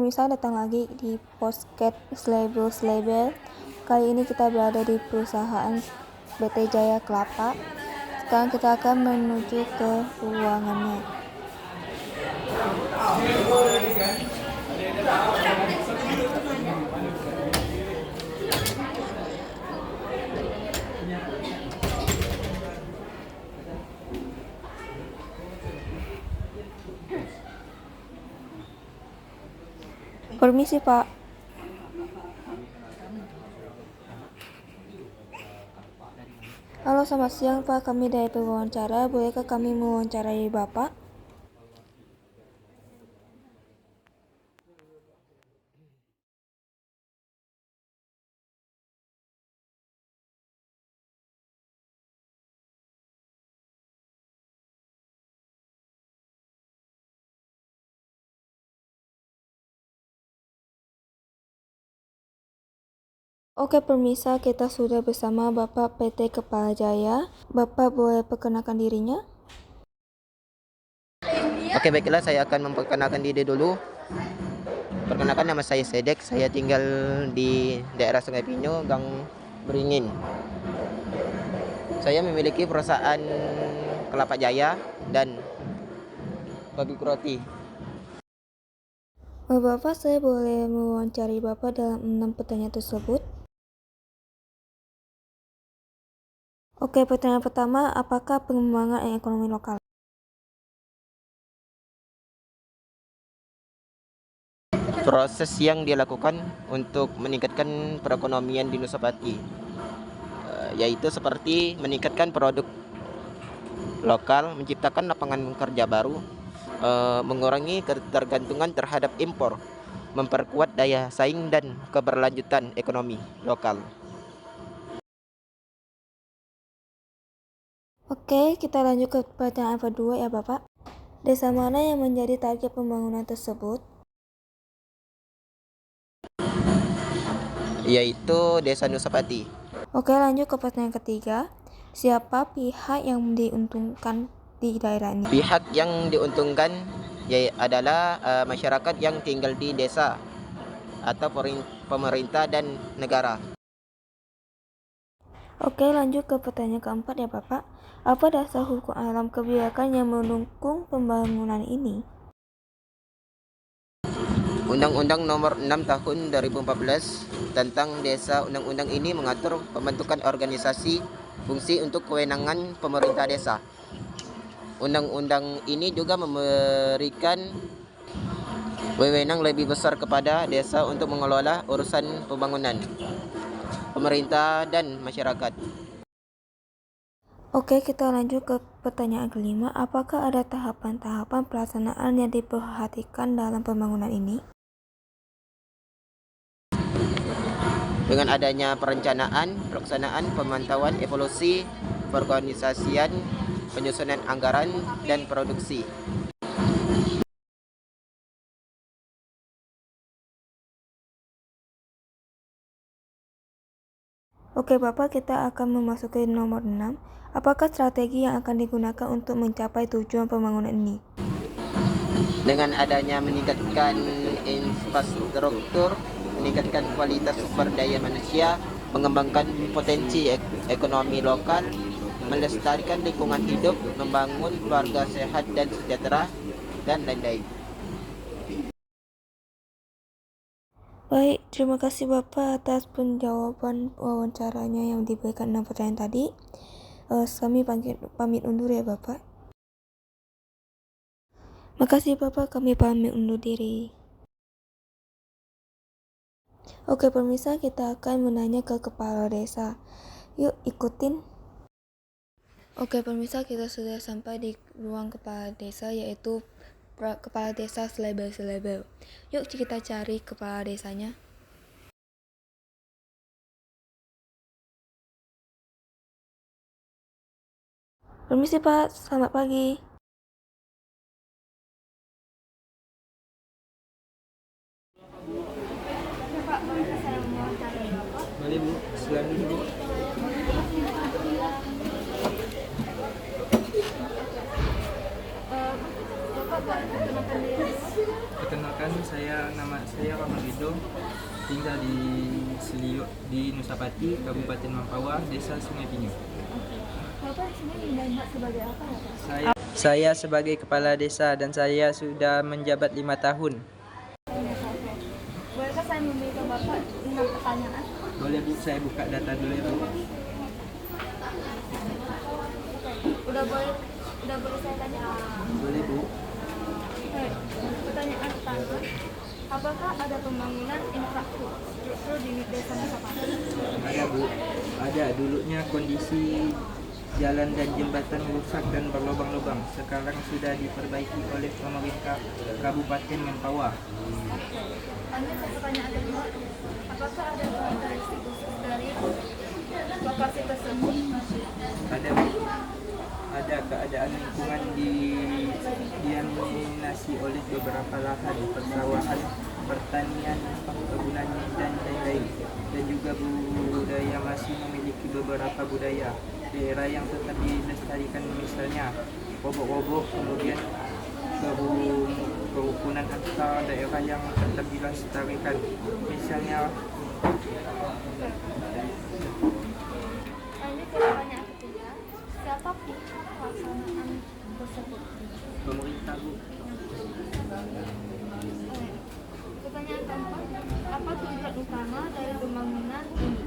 pemirsa, datang lagi di podcast Label. Kali ini kita berada di perusahaan PT Jaya Kelapa. Sekarang kita akan menuju ke ruangannya. Permisi, Pak. Halo, selamat siang, Pak. Kami dari pewawancara. Bolehkah kami mewawancarai Bapak? Oke, pemirsa, kita sudah bersama Bapak PT Kepala Jaya. Bapak boleh perkenalkan dirinya? Oke, baiklah, saya akan memperkenalkan diri dulu. Perkenalkan, nama saya Sedek. Saya tinggal di daerah Sungai Pinyo, Gang Beringin. Saya memiliki perusahaan Kelapa Jaya dan pabrik roti. Bapak, saya boleh mewawancarai Bapak dalam 6 pertanyaan tersebut? Oke, pertanyaan pertama, apakah pengembangan ekonomi lokal? Proses yang dilakukan untuk meningkatkan perekonomian di Nusapati, yaitu seperti meningkatkan produk lokal, menciptakan lapangan kerja baru, mengurangi ketergantungan terhadap impor, memperkuat daya saing dan keberlanjutan ekonomi lokal. Oke, kita lanjut ke pertanyaan kedua ya Bapak. Desa mana yang menjadi target pembangunan tersebut? Yaitu Desa Nusapati. Oke, lanjut ke pertanyaan ketiga. Siapa pihak yang diuntungkan di daerah ini? Pihak yang diuntungkan adalah masyarakat yang tinggal di desa atau pemerintah dan negara. Oke, lanjut ke pertanyaan keempat ya Bapak. Apa dasar hukum alam kebijakan yang mendukung pembangunan ini? Undang-Undang Nomor 6 Tahun 2014 tentang Desa. Undang-undang ini mengatur pembentukan organisasi, fungsi untuk kewenangan pemerintah desa. Undang-undang ini juga memberikan wewenang lebih besar kepada desa untuk mengelola urusan pembangunan pemerintah dan masyarakat. Oke, kita lanjut ke pertanyaan kelima. Apakah ada tahapan-tahapan pelaksanaan yang diperhatikan dalam pembangunan ini? Dengan adanya perencanaan, pelaksanaan, pemantauan, evaluasi, perorganisasian, penyusunan anggaran, dan produksi. Oke Bapak, kita akan memasuki nomor 6. Apakah strategi yang akan digunakan untuk mencapai tujuan pembangunan ini? Dengan adanya meningkatkan infrastruktur, meningkatkan kualitas sumber daya manusia, mengembangkan potensi ekonomi lokal, melestarikan lingkungan hidup, membangun keluarga sehat dan sejahtera, dan lain-lain. Baik, terima kasih Bapak atas penjawaban wawancaranya yang diberikan 6 pertanyaan tadi. Kami pamit undur ya Bapak. Makasih Bapak, kami pamit undur diri. Oke pemirsa, kita akan menanya ke kepala desa. Yuk ikutin. Oke pemirsa, kita sudah sampai di ruang kepala desa, yaitu kepala desa selebel. Yuk kita cari kepala desanya. Permisi Pak, selamat pagi. Pak, boleh saya mewawancarai Bapak? Boleh Bu, silakan dulu. Bapak boleh perkenalkan diri? Perkenalkan, Nama saya Rahman Ridho, tinggal di Seliuk di Nusapati, Kabupaten Mempawah, Desa Sungai Pinyu. Bapak di sini menjabat sebagai apa ya Pak? Saya sebagai kepala desa dan saya sudah menjabat 5 tahun. Bolehkah saya memberikan Bapak 6 pertanyaan? Boleh Bu, saya buka data dulu ya Bu. Udah boleh saya tanya? Boleh Bu. Pertanyaan pertama, apakah ada pembangunan infrastruktur di desa Nusapati? Ada Bu, ada. Dulunya kondisi jalan dan jembatan rusak dan berlubang-lubang. Sekarang sudah diperbaiki oleh pemerintah Kabupaten Mempawah. Lanjut ke pertanyaan kedua, apakah ada karakteristik khusus dari lokasi tersebut? Ada Bu. Ada keadaan lingkungan didominasi oleh beberapa lahan persawahan, pertanian, perkebunan dan lain-lain. Dan juga budaya masih memiliki beberapa budaya daerah yang tetap dilestarikan, misalnya obok-obok, kemudian kerukunan antar daerah yang tetap dilestarikan, misalnya. Lanjut ke pertanyaan ketiga, siapa pihak pelaksanaan tersebut? Pemerintah Bu. Pertanyaan keempat, apa tujuan utama dari pembangunan ini?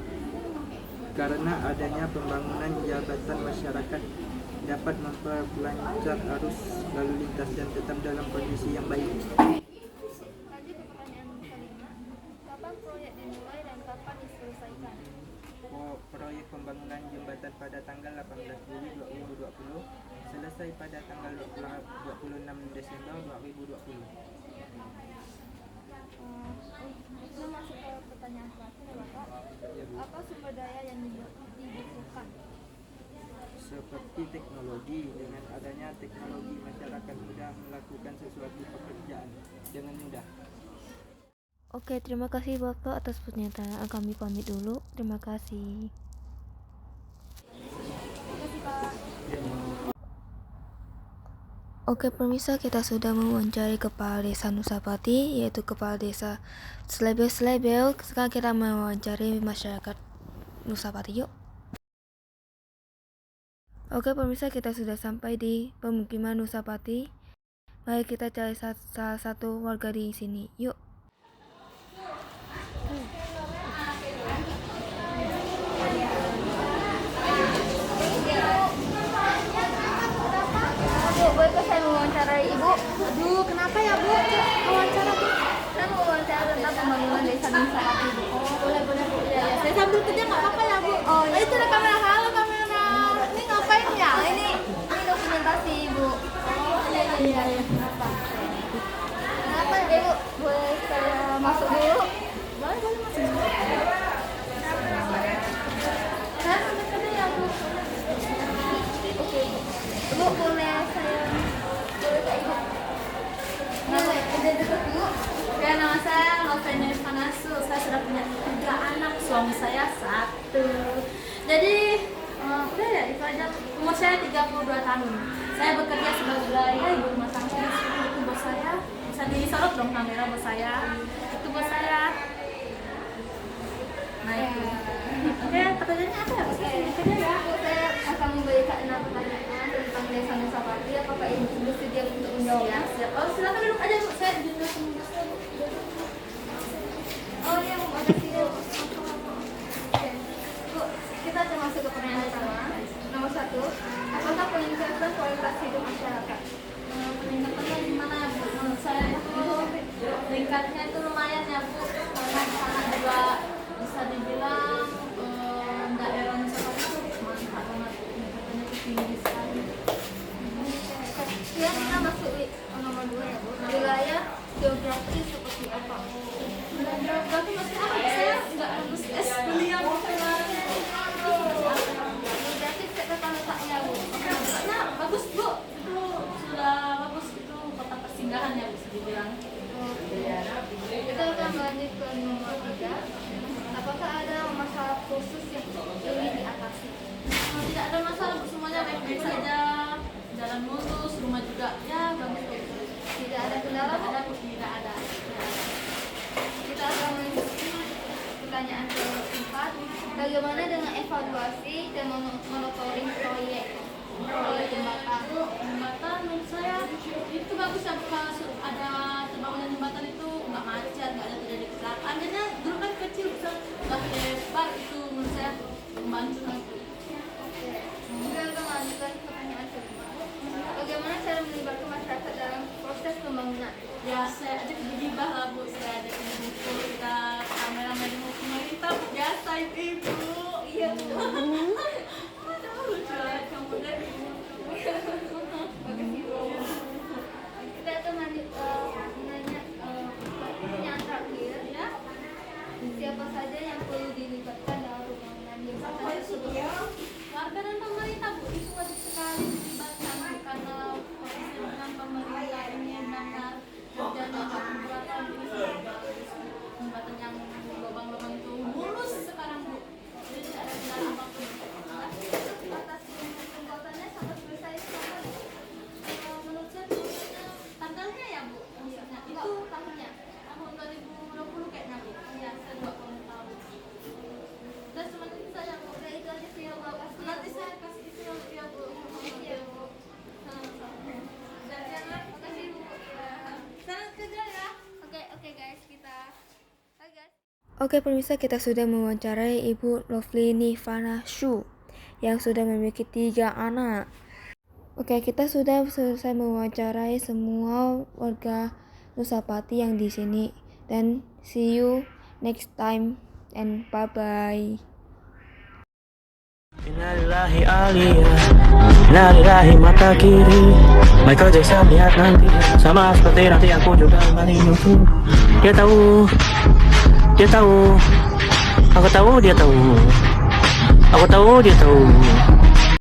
Karena adanya pembangunan jabatan masyarakat dapat memperlancar arus lalu lintas dan tetap dalam kondisi yang baik. Lanjut ke pertanyaan kelima, kapan proyek dimulai dan kapan diselesaikan? Proyek pembangunan jembatan pada tanggal 18 Juli 2020 selesai pada tanggal 26 Desember 2020. Kita masuk ke pertanyaan terakhir ya Bapak. Apa sumber daya yang dibutuhkan? Seperti teknologi, dengan adanya teknologi masyarakat mudah melakukan sesuatu pekerjaan dengan mudah. Oke, terima kasih Bapak atas pernyataan. Kami pamit dulu. Terima kasih. Oke pemirsa, kita sudah mewawancari Kepala Desa Nusapati, yaitu Kepala Desa Slebel. Sekarang kita mewawancari masyarakat Nusapati, yuk. Oke pemirsa, kita sudah sampai di pemukiman Nusapati. Mari kita cari salah satu warga di sini, yuk. Bu, bolehkah saya mewawancarai Ibu? Aduh, kenapa ya Bu? Wawancara Bu. Saya mau wawancara tentang pembangunan desa Nusapati, Bu. Oh, boleh Bu. Ya, saya sambil kerja nggak apa-apa ya Bu. Oh, iya. Itu ada kamera. Halo kamera. Ini ngapain ya? Ini dokumentasi, Bu. Oh, iya. Kenapa ya, Ibu? Boleh saya masuk dulu? Boleh masuk. Saya sambil kerja ya Bu. Oke. Ibu, boleh saya Ibu? Nama identitas Ibu? Ya, nama saya Novena Panasu. Saya sudah punya 3 anak, suami saya 1. Jadi, udah ya, itu aja. Umur saya 32 tahun. Saya bekerja sebagai ibu rumah tangga. Itu bos saya. Bisa disorot dong kamera bos saya. Itu bos saya. Nah, itu. Oke, pertanyaannya apa ya? Kerja ya. Bu, saya akan memberikan 6 pertanyaan tentang desa Nusapati. Apakah Ibu bersedia untuk menjawabnya? Siap. Oh, silakan duduk aja Bu. Saya duduk dulu. Oh iya, Bu, makasih Bu. Oke. Bu, kita akan masuk ke pertanyaan pertama. Nomor 1, apakah peningkatan kualitas hidup masyarakat? Peningkatannya gimana Bu? Menurut saya itu meningkatnya itu lumayan ya Bu. Karena di sana juga bisa dibilang daerah Nusapati itu mantap banget. Peningkatannya itu tinggi sekali. Sekarang kita masuk di nomor 2 ya Bu. Wilayah geografis seperti apa? Berarti maksudnya apa? Saya nggak lulus S kuliah Bu. Geografis catatan letaknya Bu. Nah, bagus Bu. Itu sudah bagus, itu kota persinggahan ya bisa dibilang. Kita akan lanjut ke nomor 3. Apakah ada masalah khusus yang ingin diatasi? Tidak ada masalah Bu, semuanya baik-baik saja. Jalan mulus, rumah juga ya bagus. Tidak ada kendala Bu? Tidak ada. Bagaimana dengan evaluasi dan monitoring proyek jembatan? Jembatan menurut saya itu bagus ya, kalau ada pembangunan jembatan itu nggak macet, nggak ada terjadi kecelakaan. Karena dulu kan kecil bisa nggak hebat, itu menurut saya membantu nanti. Kemudian melanjutkan pertanyaan kedua. Bagaimana cara melibatkan masyarakat dalam proses pembangunan? Ya saya ajak bergibah lah Bu, saya ajak ibu-ibu, kita ramai-ramai dengan pemerintah, biasa ibu. Iya Bu. Aduh lucu banget kamu dan ibu. Makasih Bu. Kita akan menanya pertanyaan terakhir. Ya. Siapa saja yang perlu dilibatkan dalam pembangunan jembatan tersebut? Warga dan pemerintah Bu, itu wajib sekali dilibatkan karena posisi dengan pemerintah ini benar-benar kerja dapat pembuatan ini jembatan yang lubang-lubang itu mulus sekarang Bu, jadi tidak ada kendala apapun. Atas pembuatannya sampai selesai kapan? Menurut saya tanggalnya ya Bu, maksudnya itu tahunnya tahun 2020 kayaknya Bu, ya saya juga kurang tahu. Dan sebenarnya itu saja Bu, Udah itu aja sih yang mau kasih. nanti saya kasih isi ya Bu. Iya Bu. Makasih Bu. Selamat kerja ya. Oke guys, kita. Hai guys. Oke pemirsa, kita sudah mewawancarai Ibu Lovely Nivana Shu yang sudah memiliki 3 anak. Oke, kita sudah selesai mewawancarai semua warga Nusapati yang di sini, dan see you next time and bye bye. Innalillahi aliyah, innalillahi mata kiri. Michael Jackson lihat nanti, sama seperti nanti aku juga menyusu. Dia tahu, aku tahu dia tahu, aku tahu dia tahu.